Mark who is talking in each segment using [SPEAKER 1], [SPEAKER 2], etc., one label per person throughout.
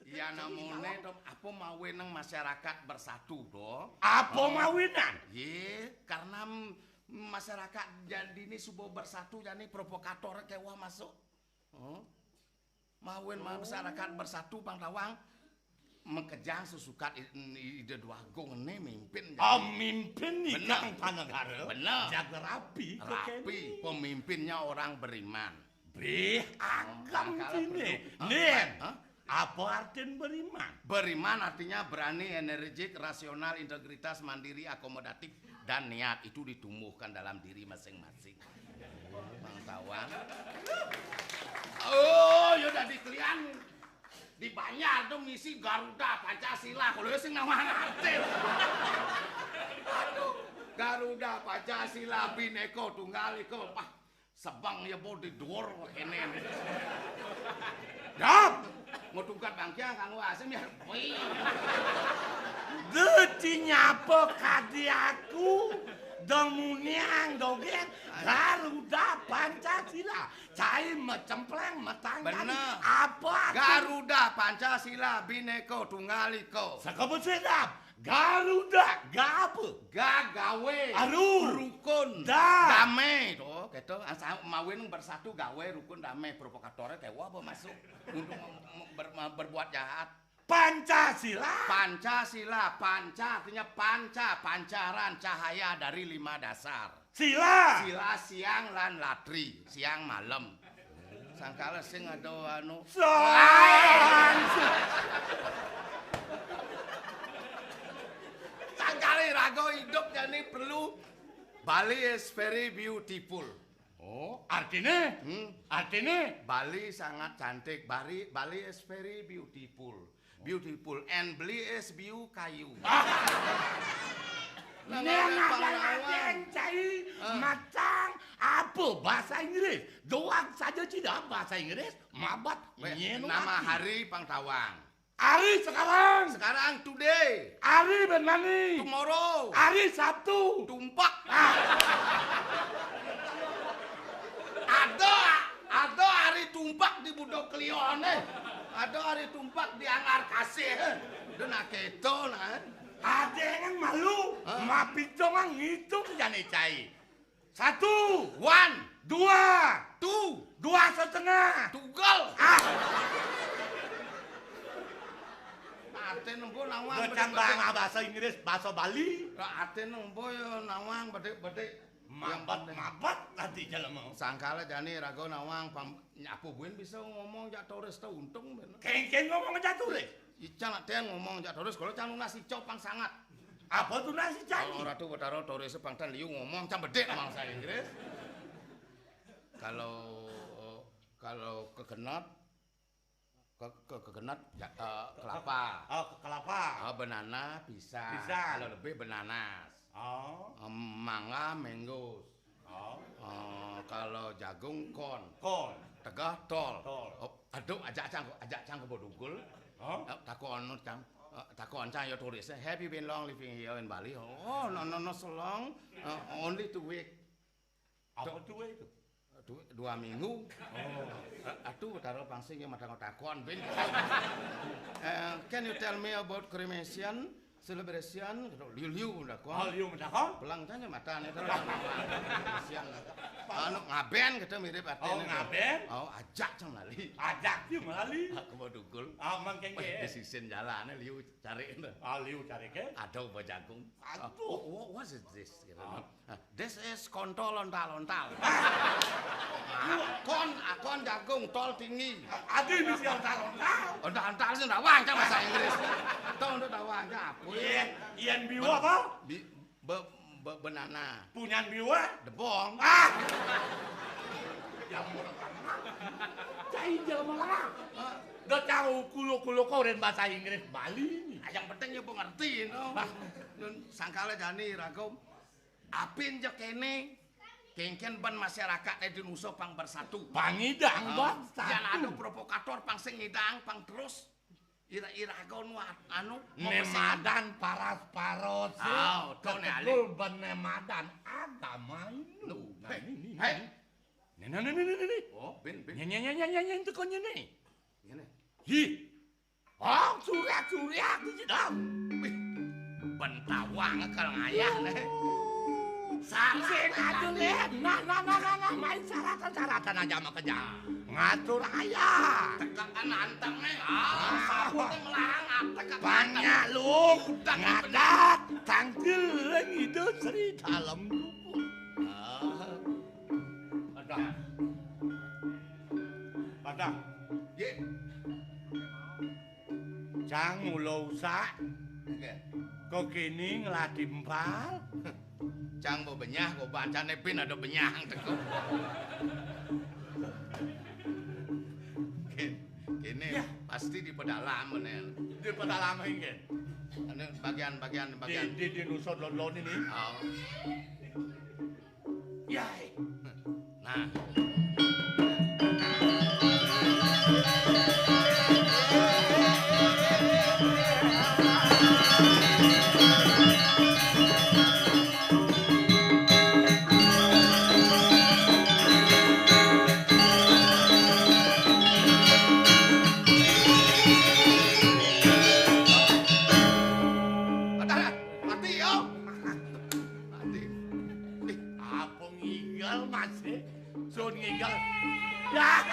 [SPEAKER 1] Ya namune to apa mawin nang masyarakat bersatu do.
[SPEAKER 2] Apa mawinan?
[SPEAKER 1] Ye, karena masyarakat jadi ini subuh bersatu jadi provokator kewah masuk. Mawin masyarakat bersatu Bang Tawang mengkejang sesukat ide dua agung ini mimpin.
[SPEAKER 2] Mimpin nih Kang Panegara.
[SPEAKER 1] Bener.
[SPEAKER 2] Jaga rapi.
[SPEAKER 1] Rapi, pemimpinnya orang beriman.
[SPEAKER 2] Agam sini. Nih, apa artinya beriman?
[SPEAKER 1] Beriman artinya berani, energik, rasional, integritas, mandiri, akomodatif, dan niat itu ditumbuhkan dalam diri masing-masing. Bang Tawang. Oh, yaudah dikelian. Di Banjar tuh misi Garuda Pancasila. Kalau sing nama ngerti. Aduh, Garuda Pancasila Bhinneka Tunggal Ika. Pah, sebang ya bo di dhuwur kene. Dap, mau tungkat bangkiang kanggo asem ya.
[SPEAKER 2] Deci nyapa kadi aku demuniang dogen Garuda Pancasila. Cai mecempleng metanggan.
[SPEAKER 1] Bener.
[SPEAKER 2] Apa?
[SPEAKER 1] Garuda Pancasila Bhinneka Tunggal Ika.
[SPEAKER 2] Sakabut sedap. Garuda gape?
[SPEAKER 1] Gawe.
[SPEAKER 2] Aduh.
[SPEAKER 1] Rukun.
[SPEAKER 2] Damai.
[SPEAKER 1] Tuh, gitu. Mawin bersatu gawe rukun damai. Provokatornya kayak wah apa masuk untuk berbuat jahat.
[SPEAKER 2] Pancasila.
[SPEAKER 1] Pancasila, panca artinya panca, pancaran cahaya dari 5 dasar.
[SPEAKER 2] Sila.
[SPEAKER 1] Sila siang lan latri, siang malam. Sangkala sing ada anu. Sangkali rago hidup jadi perlu Bali is very beautiful.
[SPEAKER 2] Oh, artinya? Artinya?
[SPEAKER 1] Bali sangat cantik. Bali is very beautiful. Beautiful and Bali is view kayu.
[SPEAKER 2] Nenang cai macang apa bahasa Inggris? Doang saja tidak bahasa Inggris. Mabat.
[SPEAKER 1] Nama hari Bang Tawang.
[SPEAKER 2] Hari sekarang.
[SPEAKER 1] Sekarang today.
[SPEAKER 2] Hari benani.
[SPEAKER 1] Tomorrow.
[SPEAKER 2] Hari Sabtu.
[SPEAKER 1] Tumpak. Ada hari tumpak di Budok Klione. Ada hari tumpak di Anggar Kasih. Dan aketo nah.
[SPEAKER 2] Ada yang malu. Mapito yang ngitung jane cai. 1,
[SPEAKER 1] 1,
[SPEAKER 2] 2,
[SPEAKER 1] 2,
[SPEAKER 2] 2,5.
[SPEAKER 1] Tunggal. Ate nembo nawang
[SPEAKER 2] Bercambang bahasa Inggris, bahasa Bali.
[SPEAKER 1] Ate nembo yo nawang bedek-bedek.
[SPEAKER 2] Mabat nanti jalan mau.
[SPEAKER 1] Sangkala jani rago nawang nyapu buin bisa ngomong jak tores tau untung bener.
[SPEAKER 2] Kengkeng ngomong aja tulis.
[SPEAKER 1] Ican aten ngomong jak tores kalau can nasi copang sangat.
[SPEAKER 2] Apa tuh nasi cai?
[SPEAKER 1] Kalau ratu betaro tores pangtan liu ngomong can bedek bangsa Inggris. Kalau kegenat kelapa.
[SPEAKER 2] Oh, kelapa.
[SPEAKER 1] Banana bisa. Kalau lebih bananas. Mangga mangoes. Kalau jagung kon. Tegah tol. Aduh ajak cang ke Bodugul. Takon cang ya tulis. Have you been long living here in Bali? Oh no so long. Only 2 weeks.
[SPEAKER 2] Apa 2 weeks itu?
[SPEAKER 1] 2 minggu. Aduh, taruh pangsing yang madang takon. Can you tell me about cremation, celebration? Liu udah kon.
[SPEAKER 2] Liu udah kon.
[SPEAKER 1] Pelang tanya matanya terus. Anu ngaben kita mirip artinya.
[SPEAKER 2] Ngaben?
[SPEAKER 1] Ajak cang lali.
[SPEAKER 2] Ajak dia malali.
[SPEAKER 1] Aku mau dugul.
[SPEAKER 2] Mangkeng
[SPEAKER 1] di sisin jalannya Liu cari.
[SPEAKER 2] Liu cari ke?
[SPEAKER 1] Ada ubah jagung. What is this? This is kontol lontal-lontal. Akon jagung tol tinggi.
[SPEAKER 2] Ada misi lontal-lontal.
[SPEAKER 1] Lontal-lontal sih ndak wang bahasa Inggris. Tahu ndak wang apa?
[SPEAKER 2] Ian biwa apa?
[SPEAKER 1] Banana.
[SPEAKER 2] Punyan biwa?
[SPEAKER 1] Debong.
[SPEAKER 2] Yang murah. Cai jalan malah. Udah tahu kulo-kulo kau dan bahasa Inggris Bali.
[SPEAKER 1] Yang penting ya ngerti no. Sangkala jani ragom. Apin je kene kengken ban masyarakat di nusa pang bersatu.
[SPEAKER 2] Pangidang bangsa.
[SPEAKER 1] Yang ada provokator pang singidang pang terus. Ira-ira gon anu
[SPEAKER 2] nemadan paras-paros.
[SPEAKER 1] Tuh
[SPEAKER 2] ali. Ban nemadan agama itu. Ini.
[SPEAKER 1] Oh, bin.
[SPEAKER 2] Nyanyi itu kon ini.
[SPEAKER 1] Ini.
[SPEAKER 2] Hi. Oh, suriak-suriak iki dong.
[SPEAKER 1] Bentawang kalau ngayah nih.
[SPEAKER 2] Sing aduh nah, main syaratan aja sama kejam. Ngatur ayah.
[SPEAKER 1] Tekan anteng nih. Sabutnya melarang tekan
[SPEAKER 2] Banyak lu, ngadat, tanggeleng itu Sri dalam tubuh. Padang.
[SPEAKER 1] Ye.
[SPEAKER 2] Jang ulo usak. Kok kini ngeladimpal?
[SPEAKER 1] Cang mau benyah, kok bacane pin ada benyang teku. Kini
[SPEAKER 2] Ya.
[SPEAKER 1] pasti di pedalaman ya.
[SPEAKER 2] Di pedalaman ini.
[SPEAKER 1] Ini bagian.
[SPEAKER 2] Di nusot lon ini.
[SPEAKER 1] Oh.
[SPEAKER 2] Ya.
[SPEAKER 1] Nah. Mati yo. Mati.
[SPEAKER 2] Apa ngigal masih? Sun ngigal. Ya.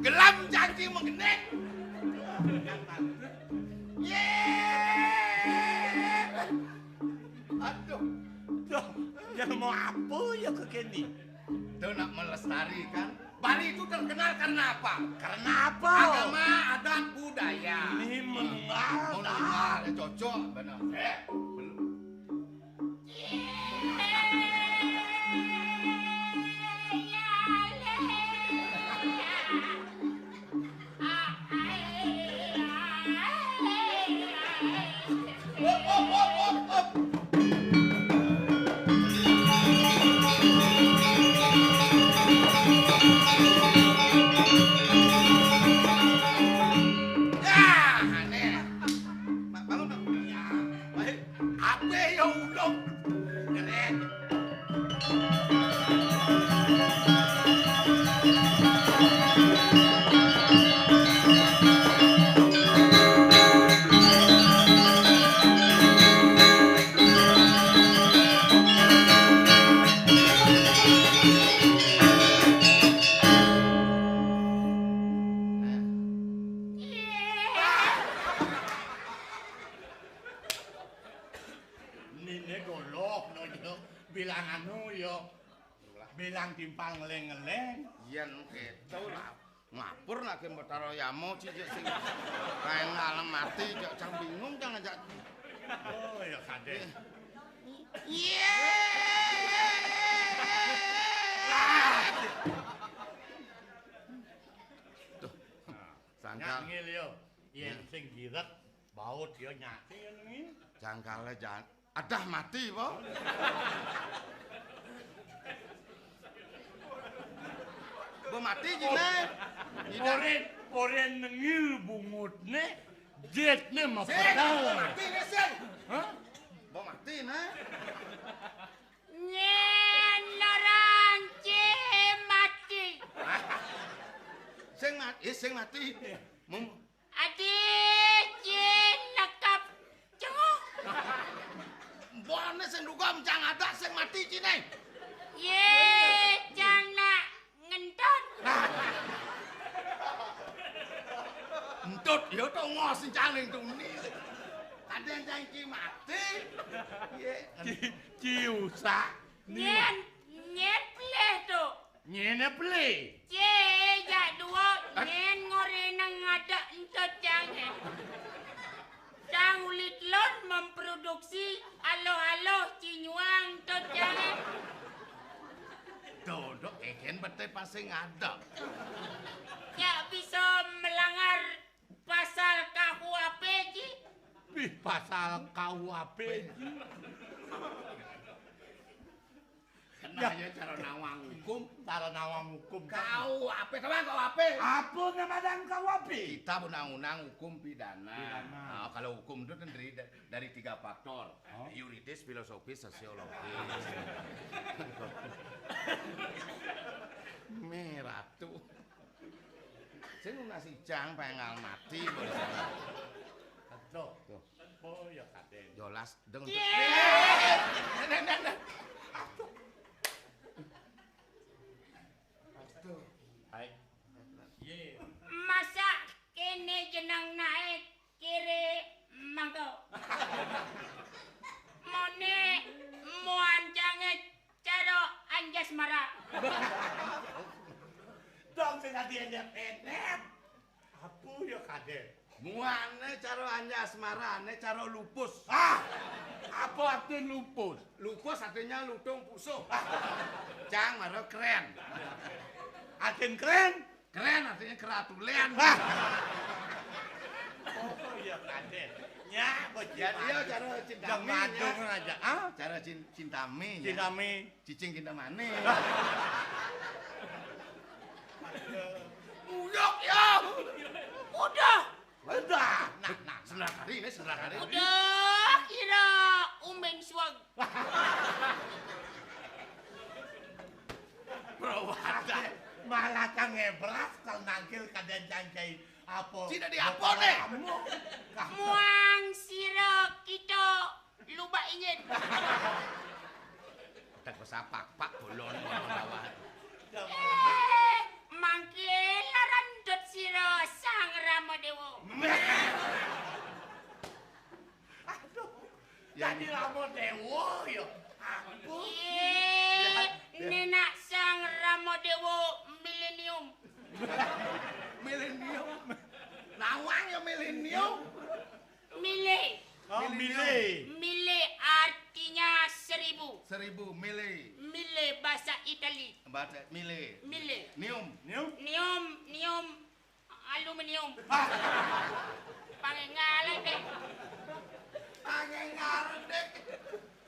[SPEAKER 1] Gelam janji mengenek. Aduh.
[SPEAKER 2] Tuh, ya mau apa ya ke kini?
[SPEAKER 1] Itu nak melestarikan. Bali itu terkenal karena apa?
[SPEAKER 2] Karena apa?
[SPEAKER 1] Agama, adat, budaya.
[SPEAKER 2] Ini mengenal.
[SPEAKER 1] Mengenal, cocok benar. Belum. Ya, aneh. Bangun dong. Ya, baik. Apa yang ulung? Keren.
[SPEAKER 2] Nine golok no yo. Bilang anu yo. Bilang timpal ngeleng-ngeleng.
[SPEAKER 1] Yen gitu lah. Ngapur nak ke Betaro Yamo cicik sing kae ngalem mati cok cang bingung cang ajak.
[SPEAKER 2] Oh ya kade.
[SPEAKER 1] Sangkal
[SPEAKER 2] Ngil yo. Yen sing giret baut yo nyati ngene.
[SPEAKER 1] jangkale jan adah mati po. Bo mati jine.
[SPEAKER 2] Poren ngil bungutne jetne
[SPEAKER 1] Bo
[SPEAKER 2] mapadal.
[SPEAKER 1] mati ne sing.
[SPEAKER 2] Hah?
[SPEAKER 1] Bo mati ne.
[SPEAKER 3] Nyen naranci mati.
[SPEAKER 1] Sing mati. Mum
[SPEAKER 3] Adik jin nekap cengok.
[SPEAKER 1] bone sing duga cang ada sing mati jine.
[SPEAKER 3] Ye jana ngendon.
[SPEAKER 1] Entut yo to ngos caling tuni. Kadang janji mati. Ye.
[SPEAKER 2] Ciusa.
[SPEAKER 3] Nyen pleh tu.
[SPEAKER 2] Nyene ple.
[SPEAKER 3] Ye ya dua nyen ngore nang ada entut jangan. Cang ulit lon memproduksi alo-alo cinyuang entut jangan.
[SPEAKER 1] Dodok eken bete pasti ngadok.
[SPEAKER 3] Ya bisa melanggar pasal KUHP ji.
[SPEAKER 2] Wih pasal KUHP.
[SPEAKER 1] Kena ya cara nawang hukum.
[SPEAKER 2] Cara nawang hukum.
[SPEAKER 1] KUHP, teman KUHP.
[SPEAKER 2] Apa namadan KUHP?
[SPEAKER 1] Kita undang-undang hukum pidana.
[SPEAKER 2] Pidana.
[SPEAKER 1] Nah, kalau hukum itu terdiri dari 3 faktor.
[SPEAKER 2] Oh.
[SPEAKER 1] Yuridis, filosofis, sosiologis. Merah tuh. Sing nasi jang pengal mati.
[SPEAKER 2] Tuh. Oh ya Kaden.
[SPEAKER 1] Jolas deng.
[SPEAKER 2] Hai. Ye.
[SPEAKER 3] Masa kene jenang naik kiri mangko. Mone muan jange caro anjas mara.
[SPEAKER 2] Dong sing ati enet. Apa ya Kaden?
[SPEAKER 1] Muane cara anja asmarane cara lupus.
[SPEAKER 2] Apa arti lupus?
[SPEAKER 1] Lupus artinya lutung pusuh. Cang maro keren.
[SPEAKER 2] Agen keren?
[SPEAKER 1] Keren artinya keratulen.
[SPEAKER 2] Oh iya Kaden. Nya bocil.
[SPEAKER 1] Ya dia cara cinta
[SPEAKER 2] Jang madung aja.
[SPEAKER 1] Cara cintame.
[SPEAKER 2] Cintame.
[SPEAKER 1] Cicing cinta mane.
[SPEAKER 2] Uyok ya.
[SPEAKER 3] Udah,
[SPEAKER 2] Nah.
[SPEAKER 1] Sebelah kali ini sebelah kali.
[SPEAKER 3] udah kira umben suag.
[SPEAKER 2] Bro, ada malah kang ngebras kalau nangkil Kaden cangcai apa?
[SPEAKER 1] Tidak di apa nih?
[SPEAKER 3] Muang sira kita luba ingin.
[SPEAKER 1] Tak besapak pak bolon bawah.
[SPEAKER 3] Mangke larandut sira sang Ramadewa.
[SPEAKER 2] Aduh. Jadi Ramo Dewo yo. Aku
[SPEAKER 3] Nenak sang Ramadewa milenium.
[SPEAKER 1] Milenium. Nawang ya milenium.
[SPEAKER 3] Mile.
[SPEAKER 2] Oh, milih.
[SPEAKER 3] Mile artinya 1000.
[SPEAKER 1] 1000 mili.
[SPEAKER 3] Mile bahasa Itali.
[SPEAKER 1] Baca mili.
[SPEAKER 3] Mile.
[SPEAKER 1] Nium.
[SPEAKER 3] Nium aluminium. Pangengalan deh.
[SPEAKER 1] Angin ngarep.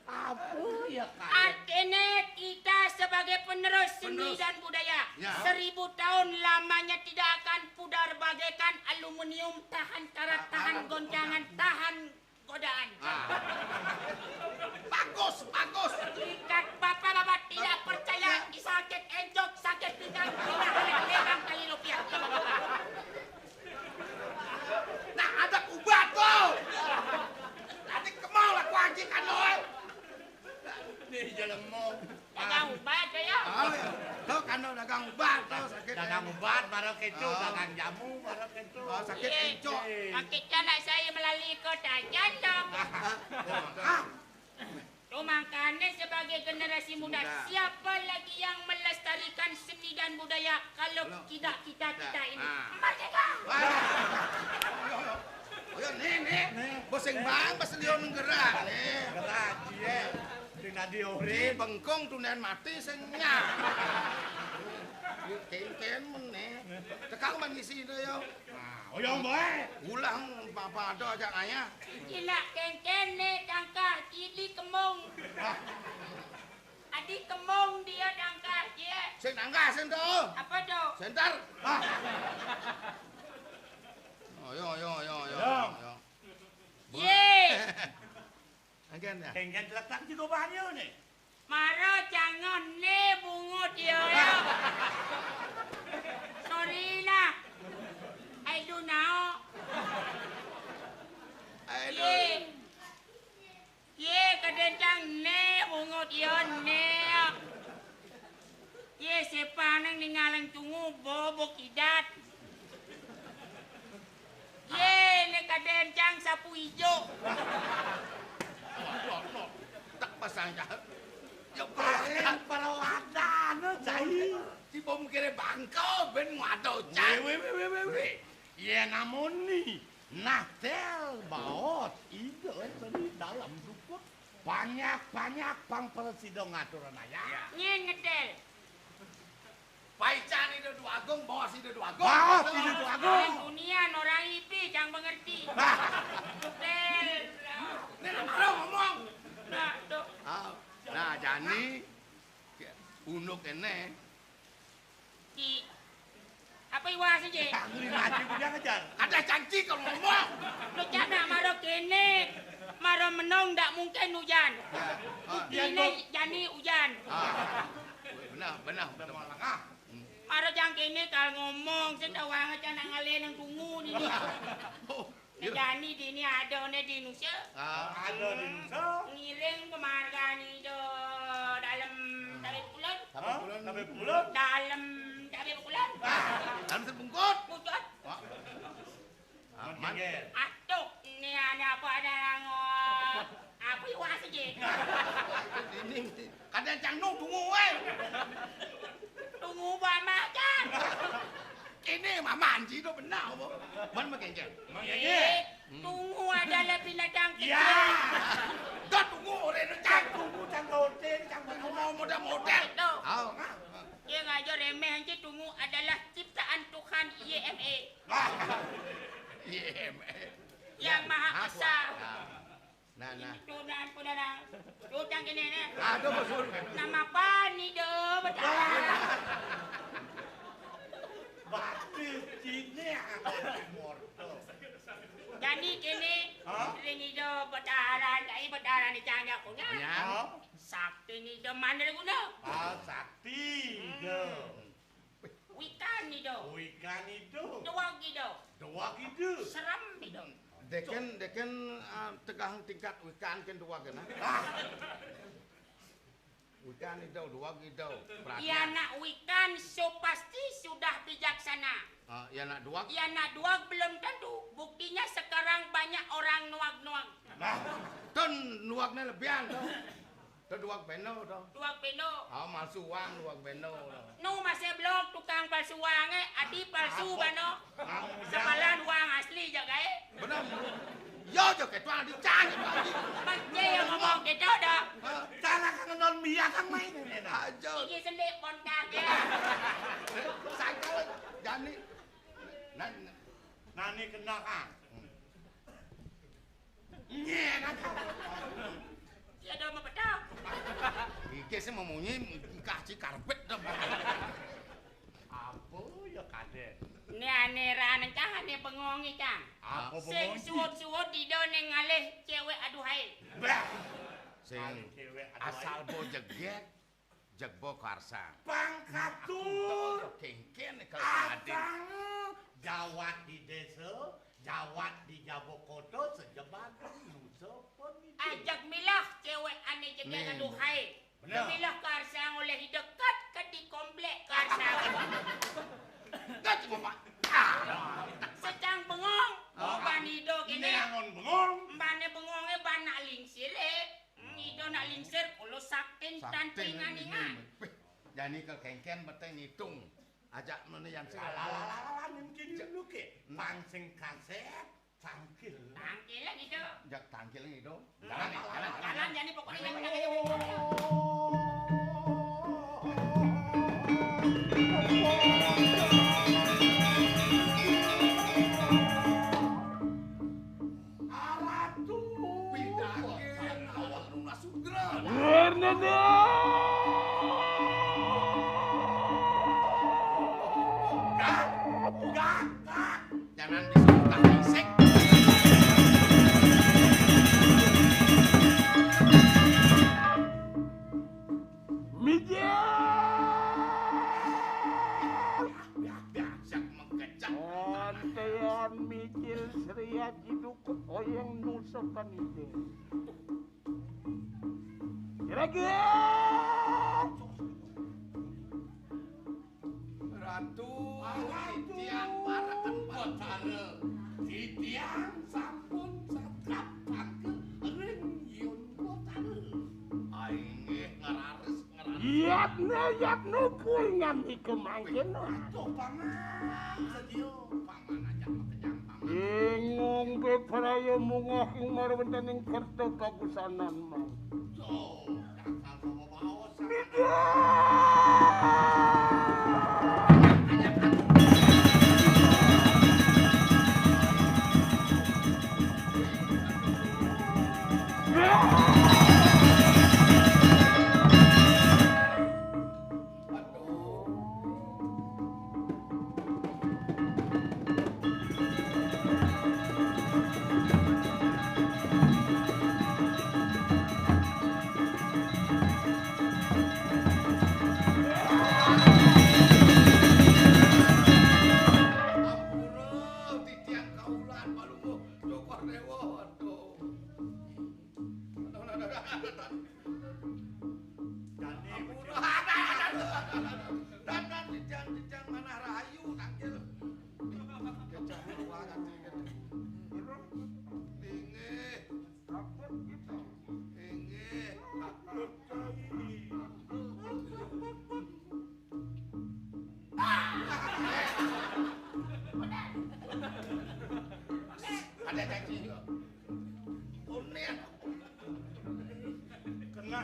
[SPEAKER 2] Apa ya Kaden?
[SPEAKER 3] Artinya kita sebagai penerus seni
[SPEAKER 1] Penerus.
[SPEAKER 3] dan budaya
[SPEAKER 1] Ya.
[SPEAKER 3] 1000 tahun lamanya tidak akan pudar bagaikan aluminium, tahan karat, tahan goncangan, tahan godaan.
[SPEAKER 1] Bagus.
[SPEAKER 3] Ikat bapak-bapak tidak percaya, sakit enjok, sakit pinggang, tidak legang kali rupiah.
[SPEAKER 1] Nah ada kubat tuh. Tadi kemau lah ku anjing kan loh.
[SPEAKER 2] Nih jelemo.
[SPEAKER 3] Dagang ubat ya.
[SPEAKER 1] Ya. Tuh kan dagang ubat tuh sakit.
[SPEAKER 2] Dagang obat baru kecu,
[SPEAKER 1] Oh.
[SPEAKER 2] dagang jamu baru kecu.
[SPEAKER 1] Sakit encok.
[SPEAKER 3] Sakit anak saya melalui kota jantung. Makanya sebagai generasi muda,
[SPEAKER 1] Muda.
[SPEAKER 3] siapa lagi yang melestarikan seni dan budaya kalau tidak kita ini? Merdeka!
[SPEAKER 1] Oh nih. Boseng bang pas lion gerak nih.
[SPEAKER 2] Gerak dia. Tina
[SPEAKER 1] Di
[SPEAKER 2] diori.
[SPEAKER 1] bengkong tunen mati sing nya. Ken meneh. Tekang man ngisi itu yo.
[SPEAKER 2] Oh yang baik.
[SPEAKER 1] Ulang papa ada aja ayah.
[SPEAKER 3] Gila kengkene tangkah kili kemong. Adik kemong dia tangkah dia.
[SPEAKER 1] Sing nangka sen tuh.
[SPEAKER 3] Apa tuh?
[SPEAKER 1] Sentar. Oh yo.
[SPEAKER 3] Ye,
[SPEAKER 1] Angken ya.
[SPEAKER 2] Kengken letak di banyu nih.
[SPEAKER 3] maro jangan ne bungut dia ya. Sorry nah. I do now. Ye kadang ne bungut dia ne. Ye sepanang ningalang tungu bobo kidat. Ye ne kadang sapu ijo.
[SPEAKER 1] Tak pasang jahat. Ya
[SPEAKER 2] Paling perawatan cai.
[SPEAKER 1] si bom kira bangkau ben ngado cak.
[SPEAKER 2] Weh. Ya namun nih, Natel baot ide tadi dalam rumput banyak pangpersidong ngaturan aja.
[SPEAKER 3] Nyen ngedel.
[SPEAKER 1] Paican itu dua agung, bos itu dua agung.
[SPEAKER 2] Baot ide tuh
[SPEAKER 3] Orang
[SPEAKER 2] agung.
[SPEAKER 3] dunia orang IP jangan mengerti. Del.
[SPEAKER 1] Ini nama ngomong.
[SPEAKER 3] Nah, tuh.
[SPEAKER 1] Nah, Jani unuk ini
[SPEAKER 3] Di apa iwas aja?
[SPEAKER 2] Tangri maju dia ngejar.
[SPEAKER 1] ada janji kalau ngomong.
[SPEAKER 3] Lu jangan maro kene. Maro menong tak mungkin hujan. Ini jadi hujan.
[SPEAKER 1] Benar.
[SPEAKER 2] Udah mau langkah.
[SPEAKER 3] Para jang kene kal ngomong sedawange canang ngale nang tungu ni. Jani di ini ada di Indonesia.
[SPEAKER 2] Ada di Indonesia.
[SPEAKER 3] Ngiring penghargaan itu dalam tabe bulan.
[SPEAKER 2] Tabe bulan.
[SPEAKER 3] Dalam tabe bulan.
[SPEAKER 1] Dalam terbungkut.
[SPEAKER 3] Bungkut.
[SPEAKER 1] Aman.
[SPEAKER 3] Atuk ini ada apa ada apa iwas aja.
[SPEAKER 1] Ini kadang cangno tunggu we.
[SPEAKER 3] Tunggu bama kan.
[SPEAKER 1] Ini mama anji itu benar apa? Mana makengken?
[SPEAKER 3] Tunggu adalah binatang kecil.
[SPEAKER 2] Ya.
[SPEAKER 1] Dah tunggu orang itu
[SPEAKER 2] Tunggu canggoten,
[SPEAKER 1] model.
[SPEAKER 3] Tuh.
[SPEAKER 1] Oh.
[SPEAKER 3] Dia ngajar remeh aja tunggu adalah ciptaan Tuhan YME. Yang Maha Esa.
[SPEAKER 1] Nah.
[SPEAKER 3] Tuhan pun Tuhan kene ne.
[SPEAKER 1] Aduh betul.
[SPEAKER 3] Nama apa ni do betul.
[SPEAKER 2] Batu Cina. Morto.
[SPEAKER 3] Jadi kene ring itu betaran, ai betaran ni cangga punya.
[SPEAKER 1] Ya.
[SPEAKER 3] Sakti ni do mana guna?
[SPEAKER 2] Sakti do.
[SPEAKER 3] Wikan ni do.
[SPEAKER 2] Ikan itu.
[SPEAKER 3] Dua gitu.
[SPEAKER 2] Dua gitu.
[SPEAKER 3] Seram ni do.
[SPEAKER 1] Deken tegang tingkat wikan kan dua kena. Wikan itu dua gitu.
[SPEAKER 3] Ya nak wikan so pasti sudah bijaksana.
[SPEAKER 1] Ya nak dua.
[SPEAKER 3] Ya nak dua belum tentu. Buktinya sekarang banyak orang nuak-nuak.
[SPEAKER 1] Ton nuaknya lebihan tuh. Tuh dua beno tuh.
[SPEAKER 3] Dua peno.
[SPEAKER 1] Masuk uang dua beno.
[SPEAKER 3] Nu masih blok tukang palsu uang adi palsu bano. Sebalan uang asli jaga
[SPEAKER 1] Benar. Yo jo ke tuang dicari lagi.
[SPEAKER 3] Macam yang ngomong gitu dah.
[SPEAKER 2] Cara kan non mia kan main ini.
[SPEAKER 1] Aja.
[SPEAKER 3] Ini sendiri kontak ya.
[SPEAKER 1] Saya kalau jani.
[SPEAKER 2] Nani kena kan. Nye kan.
[SPEAKER 3] Ya dah mau pedak.
[SPEAKER 1] Iki sih memunyi kasih karpet dah.
[SPEAKER 2] Apa ya kade?
[SPEAKER 3] Ni ane ranan cang ane bengongi cang.
[SPEAKER 2] Apa
[SPEAKER 3] Sing suwut-suwut di done ngalih cewek aduhai.
[SPEAKER 1] Sing asal bo jeget jegbo karsa.
[SPEAKER 2] Pangkatur.
[SPEAKER 1] Kengken kalau ada.
[SPEAKER 2] Jawat di desa, jawat di Jabokoto, sejebatan Nusa Penida.
[SPEAKER 3] Ajak milah cewek ane jeget aduhai.
[SPEAKER 2] Benar.
[SPEAKER 3] Milah karsa oleh dekat ke di komplek karsa.
[SPEAKER 1] Dah cuma pak.
[SPEAKER 3] Secang bengong. Banido
[SPEAKER 2] Ini
[SPEAKER 3] kene.
[SPEAKER 2] angon bengong.
[SPEAKER 3] Mbane bengonge banak lingsir Nido nak lingsir kalau sakin tantingan ingat.
[SPEAKER 1] Jadi kalau kengken betul ngitung. Ajak mana yang
[SPEAKER 2] Lalala mungkin dulu ke. Pangsing kaset, tangkil.
[SPEAKER 3] Tangkil lah gitu.
[SPEAKER 1] Jak tangkil itu.
[SPEAKER 3] Jalan jadi pokoknya menang.
[SPEAKER 2] Aratu.
[SPEAKER 1] Pindahin awal Luna Sudra. Jangan disuka isek. Biasa mengkecak.
[SPEAKER 4] Antean mikir seriat hidup oyeng Nusa Penida. Kira-kira
[SPEAKER 1] Ratu, titian parakan batara.
[SPEAKER 2] Titiang sampun sakap tangkil ring yun batara.
[SPEAKER 1] Aing ngarares.
[SPEAKER 4] Yatna kuy ngambi kemangkin.
[SPEAKER 2] Tuh paman sedio.
[SPEAKER 1] Paman aja makejang paman.
[SPEAKER 4] Ingong bepraya mungah ing marwentan ing kerta kagusanan mah.
[SPEAKER 2] Tuh, dasar sama bawa sama.
[SPEAKER 1] kaulan palungguh Jokor Dewa. Aduh. Dan dijang mana rayu tanggil. Kecah ruangan Inggih.
[SPEAKER 4] Takut kita.
[SPEAKER 1] Inggih. Ada janji kok. Unik.
[SPEAKER 2] Kena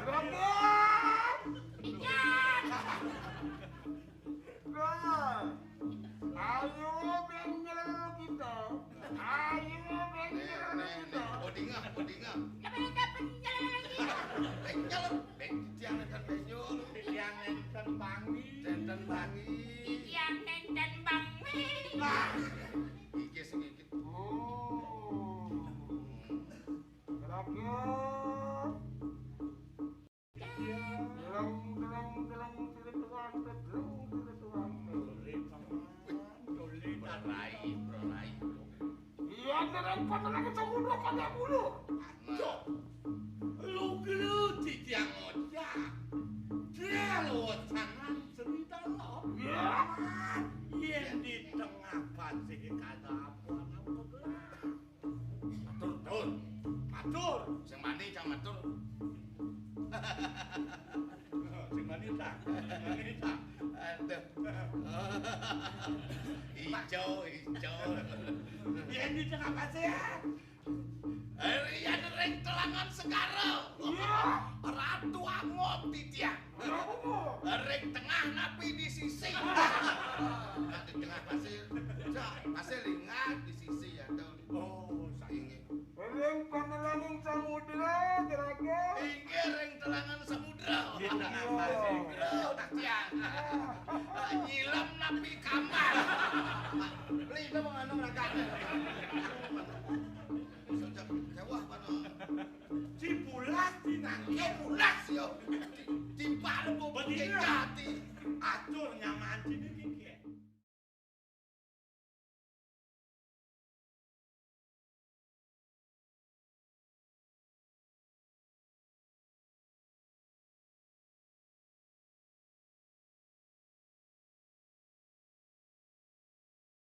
[SPEAKER 4] Ayo benjel kita. Ayo benjel kita.
[SPEAKER 1] Odinga.
[SPEAKER 3] Lepas penjalan lagi.
[SPEAKER 1] Benjol. Tiang dan benjol.
[SPEAKER 2] yang enten bangi.
[SPEAKER 1] Denten bangi.
[SPEAKER 3] Yang nenten bangi.
[SPEAKER 1] Iki sedikit.
[SPEAKER 4] Oh. Terakhir. Dalam sulit tuan.
[SPEAKER 1] Rai, bro Rai.
[SPEAKER 4] Iya, dalam pandangan samudra pada bulu.
[SPEAKER 1] Nah,
[SPEAKER 2] Lu geluti tiang ojak. Dia lewat tangan cerita lo.
[SPEAKER 4] Iya.
[SPEAKER 2] Yang di tengah pasir kada apa-apa gelar. Matur.
[SPEAKER 1] sing mani cang matur.
[SPEAKER 2] Sing manita.
[SPEAKER 1] Aduh. Hijau.
[SPEAKER 2] Yang di tengah pasir.
[SPEAKER 1] Rian ring telangan segaro.
[SPEAKER 4] Iya.
[SPEAKER 1] Ratu angop titiang. Ring tengah napi di sisi. Di tengah pasir. Pasir ingat di sisi ya tuh.
[SPEAKER 2] Oh,
[SPEAKER 1] Inggih.
[SPEAKER 4] Ring pandangan samudra terakhir.
[SPEAKER 1] Inggih ring telangan samudra.
[SPEAKER 2] di tengah pasir.
[SPEAKER 1] Tatiang. Nyilam napi kamar. Beli itu mengandung rakane. Sejak sewah pano.
[SPEAKER 2] Cipulas di
[SPEAKER 1] Yo pulas yo. Timpal bu
[SPEAKER 2] Betina.
[SPEAKER 1] jati.
[SPEAKER 2] Atur nyaman sini